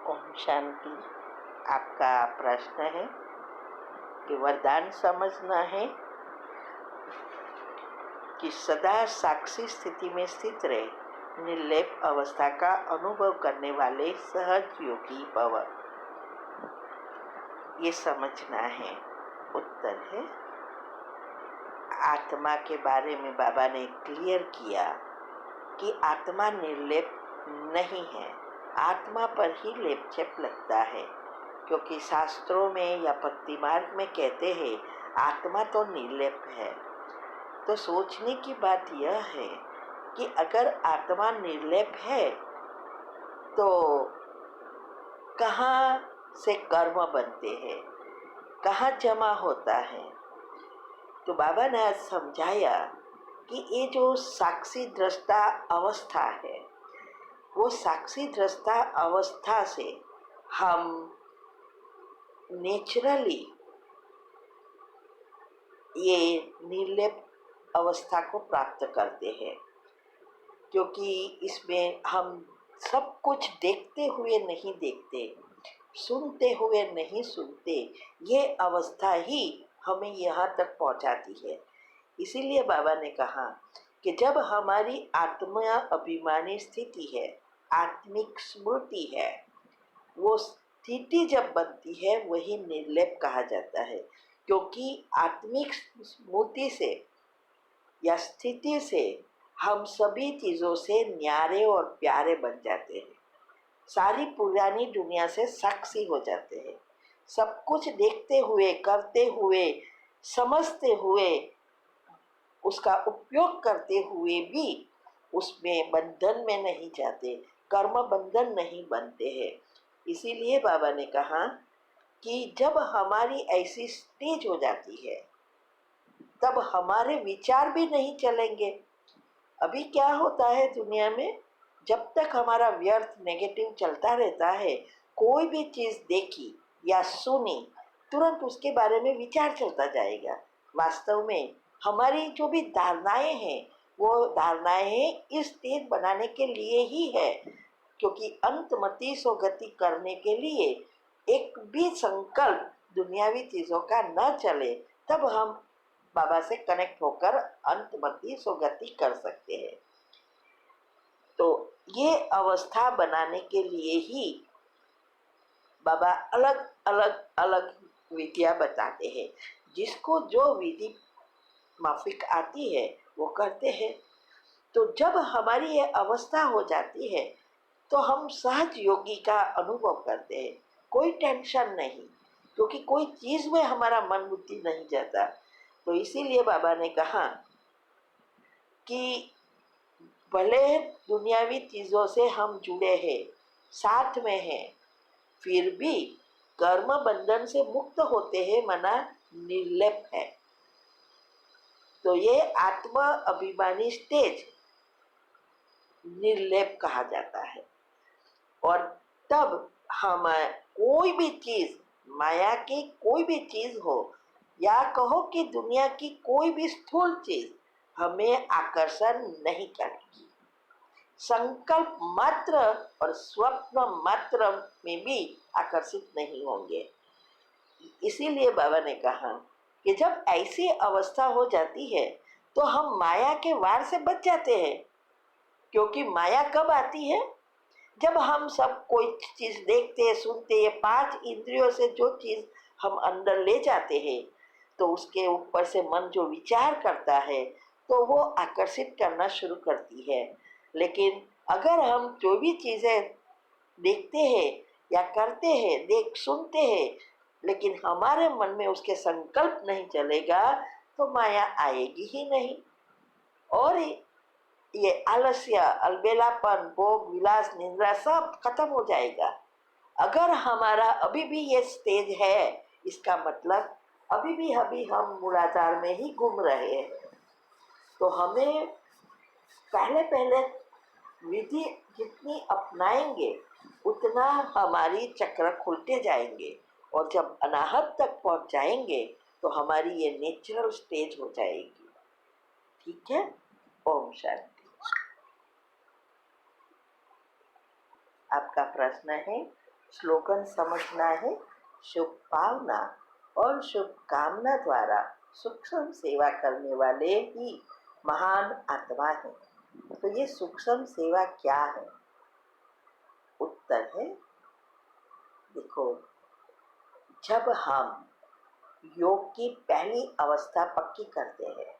ओम शांति। आपका प्रश्न है कि वरदान समझना है कि सदा साक्षी स्थिति में स्थित रहे, निर्लेप अवस्था का अनुभव करने वाले सहज योगी भव। ये समझना है। उत्तर है, आत्मा के बारे में बाबा ने क्लियर किया कि आत्मा निर्लेप नहीं है, आत्मा पर ही लेप छेप लगता है, क्योंकि शास्त्रों में या भक्ति मार्ग में कहते हैं आत्मा तो निर्लेप है। तो सोचने की बात यह है कि अगर आत्मा निर्लेप है तो कहाँ से कर्म बनते हैं, कहाँ जमा होता है। तो बाबा ने आज समझाया कि ये जो साक्षी दृष्टा अवस्था है, वो साक्षी दृष्टा अवस्था से हम नेचुरली ये निर्लेप अवस्था को प्राप्त करते हैं, क्योंकि इसमें हम सब कुछ देखते हुए नहीं देखते, सुनते हुए नहीं सुनते। ये अवस्था ही हमें यहाँ तक पहुँचाती है। इसीलिए बाबा ने कहा कि जब हमारी आत्मा अभिमानी स्थिति है, आत्मिक स्मृति है, वो स्थिति जब बनती है वही निर्लेप कहा जाता है, क्योंकि आत्मिक स्मृति से या स्थिति से हम सभी चीज़ों से न्यारे और प्यारे बन जाते हैं, सारी पुरानी दुनिया से साक्षी हो जाते हैं। सब कुछ देखते हुए, करते हुए, समझते हुए, उसका उपयोग करते हुए भी उसमें बंधन में नहीं जाते, कर्म बंधन नहीं बनते हैं। इसीलिए बाबा ने कहा कि जब हमारी ऐसी स्टेज हो जाती है तब हमारे विचार भी नहीं चलेंगे। अभी क्या होता है दुनिया में, जब तक हमारा व्यर्थ नेगेटिव चलता रहता है, कोई भी चीज़ देखी या सुनी तुरंत उसके बारे में विचार चलता जाएगा। वास्तव में हमारी जो भी धारणाएं हैं, वो धारणाएं इस तेज बनाने के लिए ही है, क्योंकि अंतमति सो गति करने के लिए एक भी संकल्प दुनियावी चीज़ों का न चले, तब हम बाबा से कनेक्ट होकर अंतमति सो गति कर सकते हैं। तो ये अवस्था बनाने के लिए ही बाबा अलग अलग अलग विधियाँ बताते हैं। जिसको जो विधि माफिक आती है वो करते हैं। तो जब हमारी ये अवस्था हो जाती है तो हम सहज योगी का अनुभव करते हैं, कोई टेंशन नहीं, क्योंकि कोई चीज़ में हमारा मन बुद्धि नहीं जाता। तो इसीलिए बाबा ने कहा कि भले दुनियावी चीज़ों से हम जुड़े हैं, साथ में हैं, फिर भी कर्म बंधन से मुक्त होते हैं, मना निर्लेप है। तो ये आत्मा अभिमानी स्टेज निर्लेप कहा जाता है। और तब हम कोई भी चीज़, माया की कोई भी चीज़ हो या कहो कि दुनिया की कोई भी स्थूल चीज़ हमें आकर्षण नहीं करेगी। संकल्प मात्र और स्वप्न मात्र में भी आकर्षित नहीं होंगे। इसीलिए बाबा ने कहा कि जब ऐसी अवस्था हो जाती है तो हम माया के वार से बच जाते हैं। क्योंकि माया कब आती है? जब हम सब कोई चीज़ देखते, सुनते, ये 5 इंद्रियों से जो चीज़ हम अंदर ले जाते हैं, तो उसके ऊपर से मन जो विचार करता है तो वो आकर्षित करना शुरू करती है। लेकिन अगर हम जो भी चीज़ें देखते हैं या करते हैं, सुनते हैं, लेकिन हमारे मन में उसके संकल्प नहीं चलेगा, तो माया आएगी ही नहीं। और ये आलस्य, अलबेलापन, भोग विलास, निंद्रा सब खत्म हो जाएगा। अगर हमारा अभी भी ये स्टेज है, इसका मतलब अभी हम मूलाधार में ही घूम रहे हैं। तो हमें पहले विधि जितनी अपनाएंगे उतना हमारी चक्र खुलते जाएंगे, और जब अनाहत तक पहुंच जाएंगे तो हमारी ये नेचुरल स्टेज हो जाएगी। ठीक है। ओम शांति। आपका प्रश्न है स्लोगन समझना है, शुभ भावना और शुभकामना द्वारा सूक्ष्म सेवा करने वाले ही महान आत्मा हैं। तो ये सूक्ष्म सेवा क्या है? उत्तर है, देखो, जब हम योग की पहली अवस्था पक्की करते हैं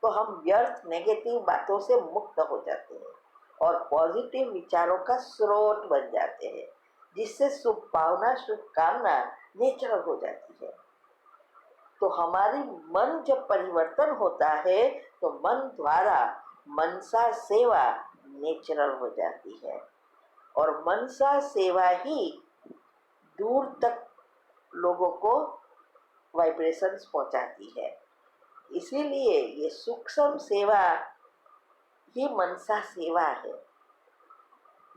तो हम व्यर्थ नेगेटिव बातों से मुक्त हो जाते हैं और पॉजिटिव विचारों का स्रोत बन जाते हैं, जिससे शुभ भावना शुभकामना नेचुरल हो जाती है। तो हमारी मन जब परिवर्तन होता है तो मन द्वारा मनसा सेवा नेचुरल हो जाती है और मनसा सेवा ही दूर तक लोगों को वाइब्रेशंस पहुंचाती है। इसीलिए ये सूक्ष्म सेवा ही मनसा सेवा है।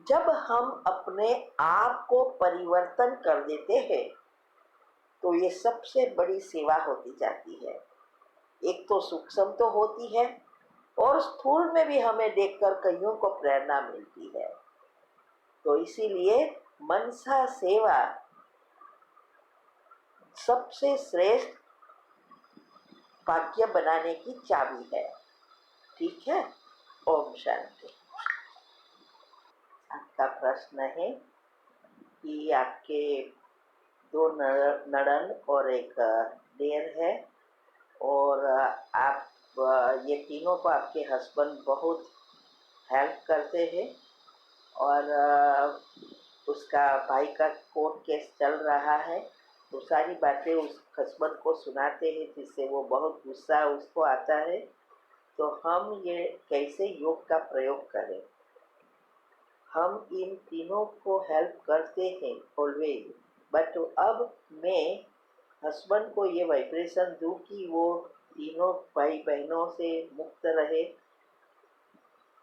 जब हम अपने आप को परिवर्तन कर देते हैं तो ये सबसे बड़ी सेवा होती जाती है। एक तो सूक्ष्म तो होती है और स्थूल में भी हमें देखकर कईयों को प्रेरणा मिलती है। तो इसीलिए मनसा सेवा सबसे श्रेष्ठ भाग्य बनाने की चाबी है। ठीक है, ओम शांति। आपका प्रश्न है कि आपके दो नड़न और एक देर है और आप ये तीनों को आपके हस्बैंड बहुत हेल्प करते हैं और उसका भाई का कोर्ट केस चल रहा है तो सारी बातें उस हस्बैंड को सुनाते हैं, जिससे वो बहुत गुस्सा उसको आता है। तो हम ये कैसे योग का प्रयोग करें? हम इन तीनों को हेल्प करते हैं ऑलवेज, बट अब मैं हस्बैंड को ये वाइब्रेशन दूँ कि वो तीनों भाई बहनों से मुक्त रहे,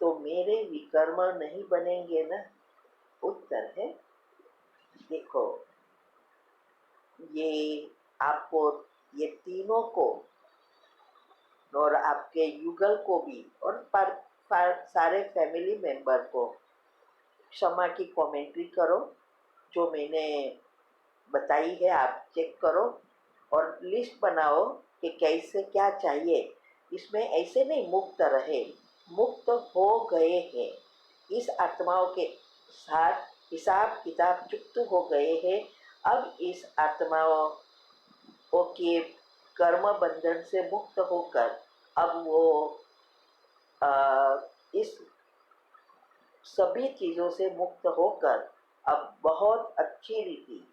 तो मेरे विकर्म नहीं बनेंगे ना? उत्तर है, देखो, ये आपको ये तीनों को और आपके युगल को भी और सारे फैमिली मेंबर को क्षमा की कमेंट्री करो। जो मैंने बताई है आप चेक करो और लिस्ट बनाओ कि कैसे क्या चाहिए। इसमें ऐसे नहीं मुक्त रहे, मुक्त हो गए हैं, इस आत्माओं के साथ हिसाब किताब चुक्त हो गए हैं। अब इस आत्माओं के कर्म बंधन से मुक्त होकर अब वो इस सभी चीजों से मुक्त होकर अब बहुत अच्छी रीति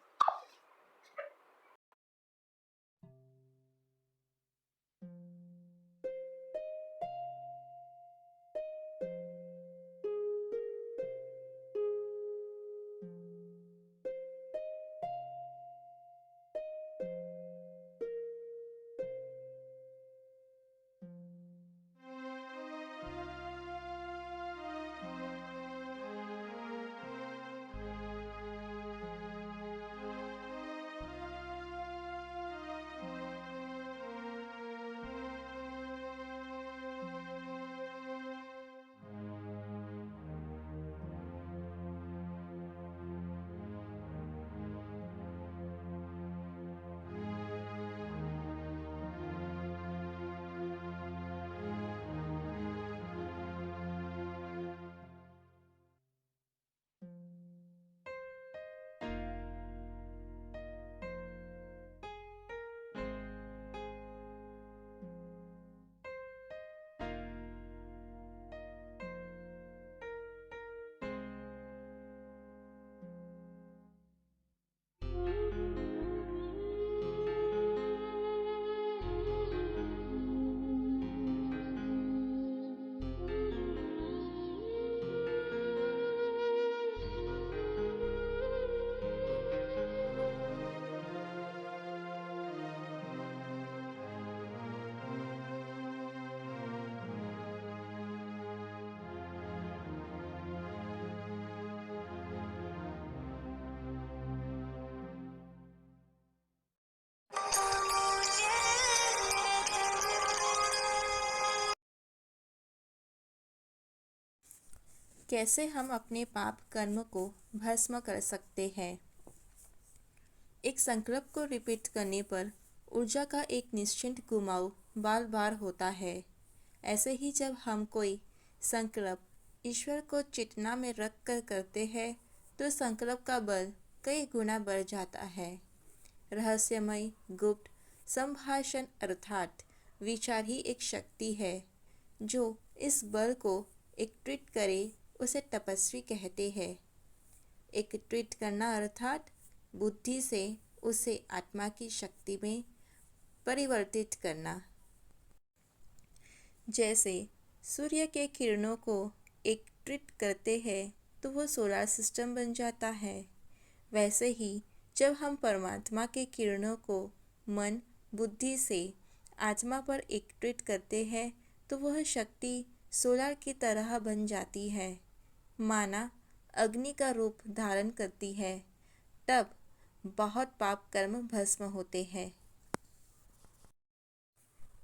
कैसे हम अपने पाप कर्म को भस्म कर सकते हैं? एक संकल्प को रिपीट करने पर ऊर्जा का एक निश्चित घुमाव बार बार होता है। ऐसे ही जब हम कोई संकल्प ईश्वर को चेतना में रख कर करते हैं तो संकल्प का बल कई गुना बढ़ जाता है। रहस्यमय गुप्त संभाषण अर्थात विचार ही एक शक्ति है जो इस बल को एकत्रित करे उसे तपस्वी कहते हैं। एकत्रित करना अर्थात बुद्धि से उसे आत्मा की शक्ति में परिवर्तित करना। जैसे सूर्य के किरणों को एकत्रित करते हैं तो वो सोलर सिस्टम बन जाता है। वैसे ही जब हम परमात्मा के किरणों को मन बुद्धि से आत्मा पर एकत्रित करते हैं तो वह शक्ति सोलर की तरह बन जाती है, माना अग्नि का रूप धारण करती है। तब बहुत पाप कर्म भस्म होते हैं।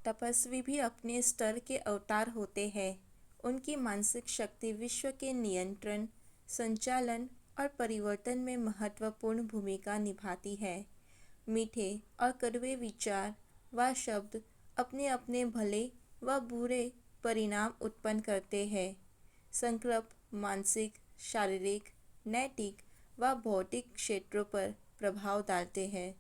तपस्वी भी अपने स्तर के अवतार होते हैं। उनकी मानसिक शक्ति विश्व के नियंत्रण, संचालन और परिवर्तन में महत्वपूर्ण भूमिका निभाती है। मीठे और कड़वे विचार व शब्द अपने अपने भले व बुरे परिणाम उत्पन्न करते हैं। संकल्प मानसिक, शारीरिक, नैतिक व भौतिक क्षेत्रों पर प्रभाव डालते हैं।